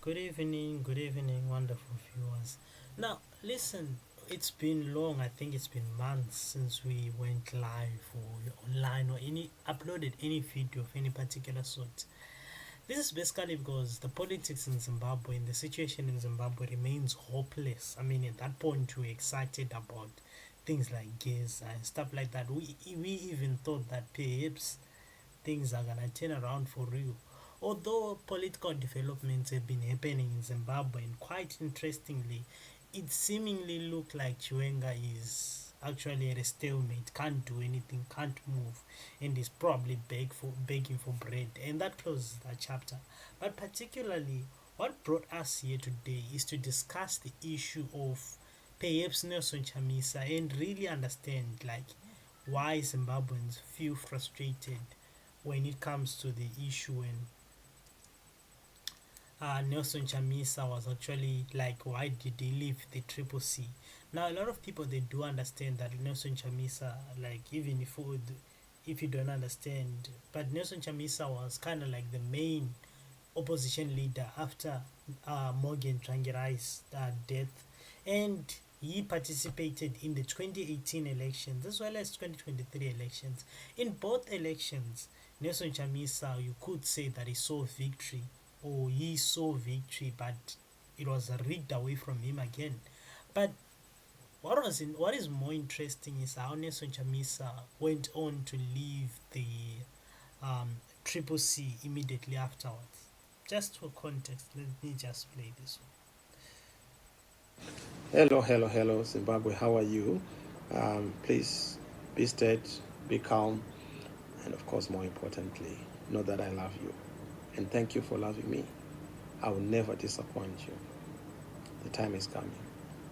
Good evening, wonderful viewers. Now, listen, it's been long, I think it's been months since we went live or online or any uploaded any video of any particular sort. This is basically because the politics in Zimbabwe and the situation in Zimbabwe remains hopeless. I mean, at that point, we were excited about things like gas and stuff like that. We even thought that perhaps things are gonna turn around for real. Although political developments have been happening in Zimbabwe, and quite interestingly, it seemingly looked like Chiwenga is actually at a stalemate, can't do anything, can't move, and is probably begging for bread. And that closes that chapter. But particularly, what brought us here today is to discuss the issue of perhaps Nelson Chamisa and really understand like why Zimbabweans feel frustrated when it comes to the issue when Nelson Chamisa was actually like, why did he leave the Triple C? Now, a lot of people they do understand that Nelson Chamisa, like, even if you don't understand, but Nelson Chamisa was kind of like the main opposition leader after Morgan Tsvangirai's death, and he participated in the 2018 elections as well as 2023 elections. In both elections, Nelson Chamisa, you could say that he saw victory, but it was rigged away from him again. But what is more interesting is how Nelson Chamisa went on to leave the Triple C immediately afterwards. Just for context, let me just play this one. Hello, Zimbabwe. How are you? Please be steady, be calm, and of course, more importantly, know that I love you. And thank you for loving me. I will never disappoint you. The time is coming,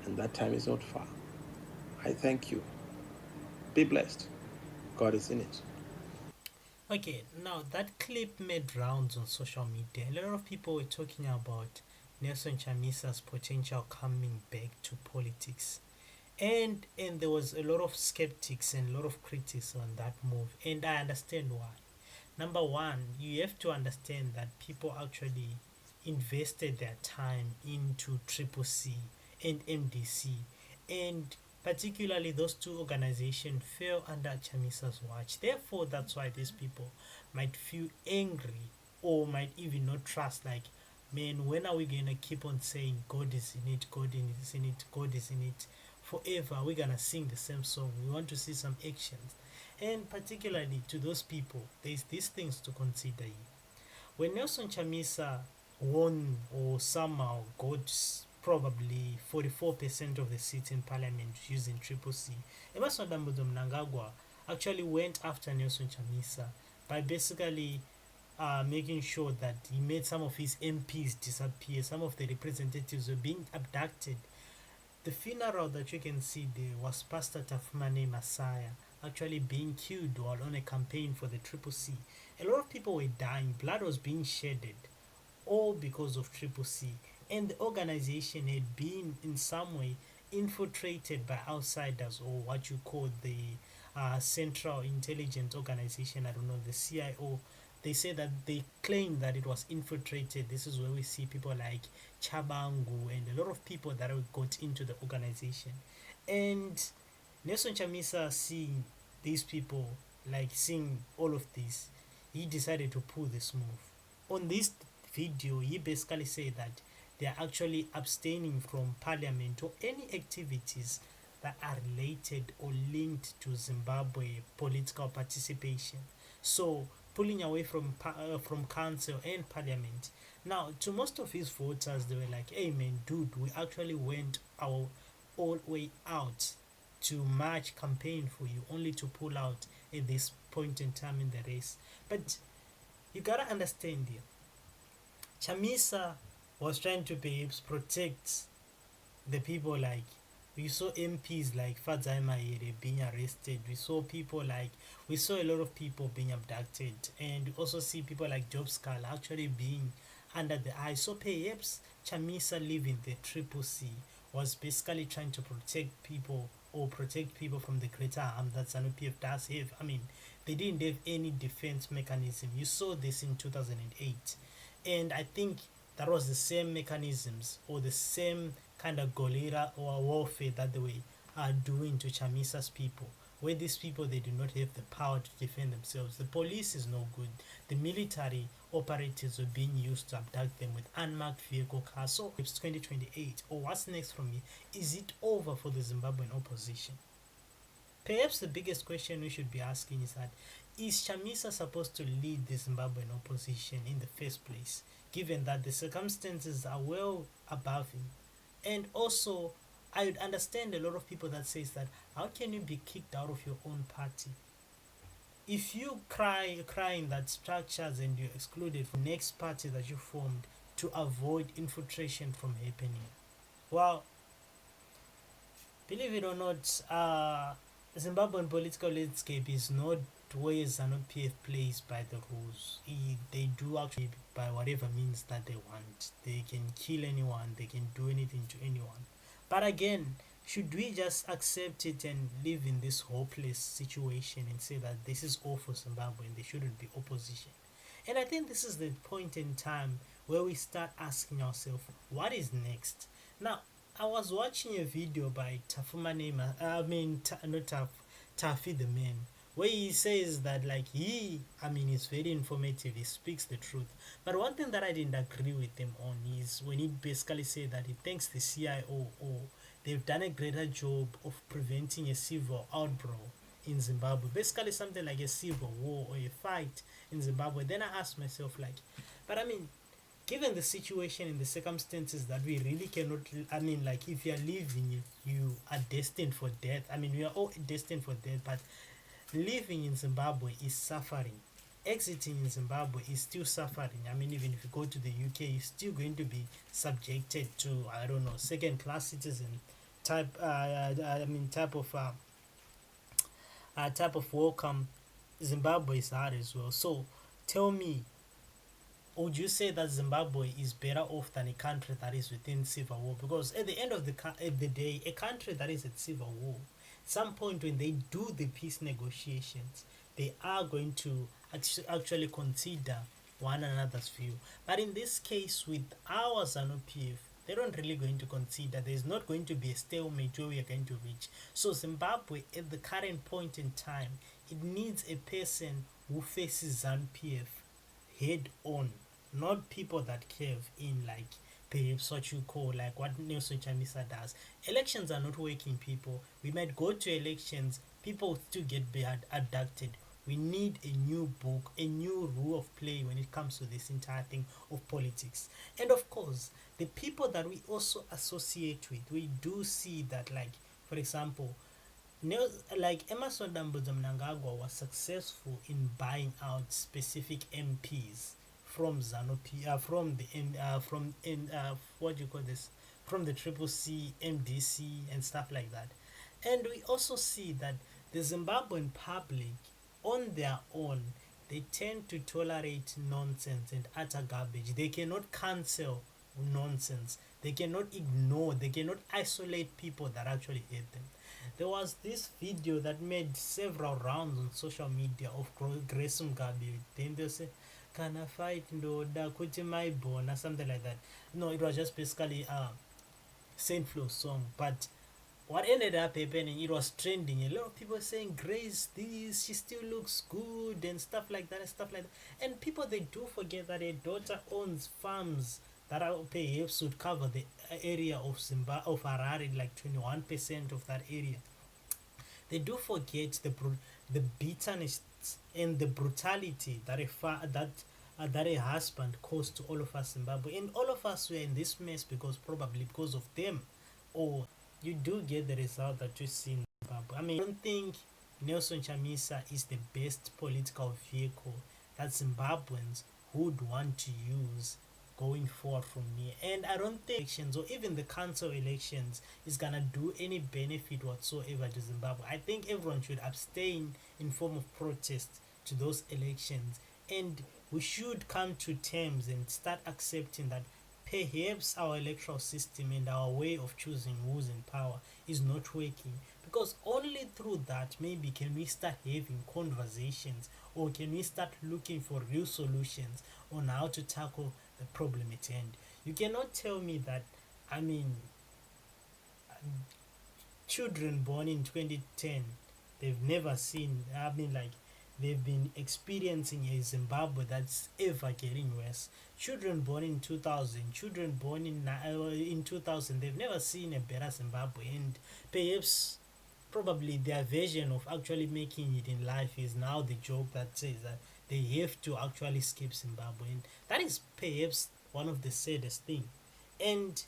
and that time is not far. I thank you. Be blessed. God is in it. Okay, now that clip made rounds on social media. A lot of people were talking about Nelson Chamisa's potential coming back to politics. And there was a lot of skeptics and a lot of critics on that move, and I understand why. Number one, you have to understand that people actually invested their time into Triple C and MDC, and particularly those two organizations fell under Chamisa's watch. Therefore, that's why these people might feel angry or might even not trust. Like, man, when are we gonna keep on saying God is in it, God is in it, God is in it forever? We're gonna sing the same song. We want to see some actions. And particularly to those people, there's these things to consider here. When Nelson Chamisa won or somehow got probably 44% of the seats in parliament using Triple C, Emerson Dambudzo Mnangagwa actually went after Nelson Chamisa by basically making sure that he made some of his MPs disappear. Some of the representatives were being abducted. The funeral that you can see there was Pastor Tafumane Messiah actually being killed while on a campaign for the Triple C. A lot of people were dying, blood was being shedded, all because of Triple C. And the organization had been in some way infiltrated by outsiders, or what you call the Central Intelligence Organization, I don't know, the CIO. They say that they claim that it was infiltrated. This is where we see people like Chabangu and a lot of people that have got into the organization. And Nelson Chamisa, seeing these people, like seeing all of this, he decided to pull this move. On this video, he basically said that they are actually abstaining from parliament or any activities that are related or linked to Zimbabwe political participation. So pulling away from council and parliament. Now, to most of his voters, they were like, "Hey man, dude, we actually went our all way out to march campaign for you, only to pull out at this point in time in the race." But you gotta understand here, Chamisa was trying to perhaps protect the people. Like, we saw MPs like Fadzai Mahere being arrested. We saw a lot of people being abducted, and we also see people like Job Scala actually being under the eye. So perhaps Chamisa leaving the Triple C was basically trying to protect people or protect people from the greater harm that ZANU-PF does have. I mean, they didn't have any defense mechanism. You saw this in 2008, and I think that was the same mechanisms or the same kind of guerrilla or warfare that they were doing to Chamisa's people. Where these people, they do not have the power to defend themselves. The police is no good. The military operatives were being used to abduct them with unmarked vehicle cars. So it's 2028. Or what's next from here? Is it over for the Zimbabwean opposition? Perhaps the biggest question we should be asking is that, is Chamisa supposed to lead the Zimbabwean opposition in the first place, given that the circumstances are well above him? And also, I would understand a lot of people that says that, how can you be kicked out of your own party? If you crying that structures and you're excluded from the next party that you formed to avoid infiltration from happening, well, believe it or not, Zimbabwean political landscape is not where ZANU-PF plays by the rules. They do actually by whatever means that they want. They can kill anyone, they can do anything to anyone. But again, should we just accept it and live in this hopeless situation and say that this is all for Zimbabwe and there shouldn't be opposition? And I think this is the point in time where we start asking ourselves, what is next? Now, I was watching a video by Tafuma Nema, not Tafi the man, where he says that he's very informative, he speaks the truth. But one thing that I didn't agree with him on is when he basically said that he thanks the CIO, or they've done a greater job of preventing a civil outbreak in Zimbabwe, basically something like a civil war or a fight in Zimbabwe. Then I asked myself, but given the situation and the circumstances that we really cannot, if you're living, you are destined for death. We are all destined for death, but living in Zimbabwe is suffering. Exiting in Zimbabwe is still suffering. Even if you go to the UK, you're still going to be subjected to, second class citizen type of welcome. Zimbabwe is hard as well. So tell me, would you say that Zimbabwe is better off than a country that is within civil war? Because at the end of the day, a country that is at civil war, some point when they do the peace negotiations, they are going to actually consider one another's view. But in this case, with our ZANU-PF, they don't really going to consider. There's not going to be a stalemate where we are going to reach. So Zimbabwe, at the current point in time, it needs a person who faces ZANU-PF head on, not people that curve in, perhaps what you call what Nelson Chamisa does. Elections are not working, people. We might go to elections, people still get abducted. We need a new book, a new rule of play when it comes to this entire thing of politics. And of course, the people that we also associate with, we do see that, for example, Emerson Dambudzo Mnangagwa was successful in buying out specific MPs from ZANU-PF, from the Triple C, MDC, and stuff like that. And we also see that the Zimbabwean public, on their own, they tend to tolerate nonsense and utter garbage. They cannot cancel nonsense. They cannot ignore. They cannot isolate people that actually hate them. There was this video that made several rounds on social media of Grace Mugabe. Then they say, "Can I fight ndoda kuti my born," or something like that. No, it was just basically a Saint Flo song. But what ended up happening, it was trending. A lot of people saying, "Grace, she still looks good," and stuff like that. And people, they do forget that a daughter owns farms that are perhaps would cover the area of Harare, 21% of that area. They do forget the bitterness and the brutality that a husband caused to all of us in Zimbabwe. And all of us were in this mess probably because of them. Or you do get the result that you see in Zimbabwe. I don't think Nelson Chamisa is the best political vehicle that Zimbabweans would want to use going forward from here. And I don't think elections, or even the council elections, is gonna do any benefit whatsoever to Zimbabwe. I think everyone should abstain in form of protest to those elections, and we should come to terms and start accepting that perhaps our electoral system and our way of choosing who's in power is not working, because only through that maybe can we start having conversations, or can we start looking for real solutions on how to tackle the problem at hand. You cannot tell me that, I mean, children born in 2010, they've never seen, I mean, like, they've been experiencing a Zimbabwe that's ever getting worse. Children born in 2000, children born in 2000, they've never seen a better Zimbabwe. And perhaps, probably their version of actually making it in life is now the joke that says that they have to actually skip Zimbabwe. And that is perhaps one of the saddest thing. And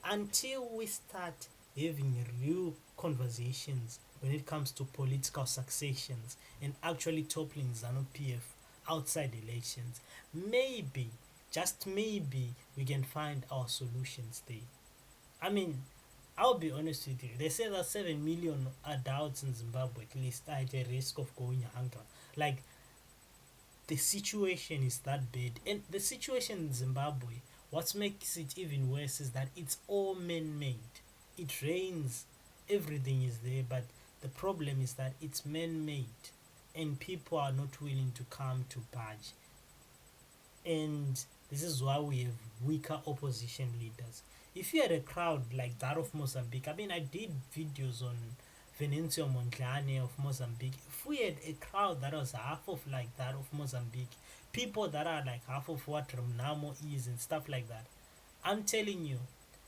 until we start having real conversations when it comes to political successions and actually toppling ZANU-PF outside elections, maybe, just maybe, we can find our solutions there. I mean, I'll be honest with you. They say that 7 million adults in Zimbabwe at least are at a risk of going hunger. Like, the situation is that bad. And the situation in Zimbabwe, what makes it even worse is that it's all man made. It rains, everything is there, but the problem is that it's man made and people are not willing to come to budge. And this is why we have weaker opposition leaders. If you had a crowd like that of Mozambique, I mean, I did videos on Venancio Mondlane of Mozambique. If we had a crowd that was half of like that of Mozambique, people that are like half of what Ramnamo is and stuff like that, I'm telling you,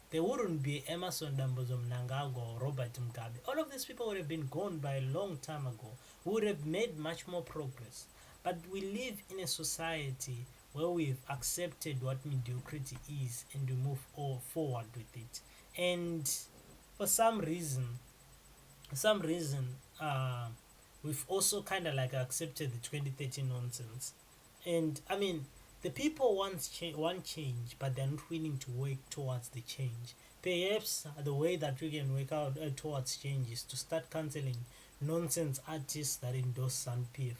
there wouldn't be Emerson Dambozo Mnangagwa or Robert Mugabe. All of these people would have been gone by a long time ago. We would have made much more progress. But we live in a society where we've accepted what mediocrity is and we move all forward with it. And for some reason, we've also kind of like accepted the 2013 nonsense. And I mean, the people want change, but they're not willing to work towards the change. Perhaps the way that we can work out towards change is to start canceling nonsense artists that endorse ZANU-PF.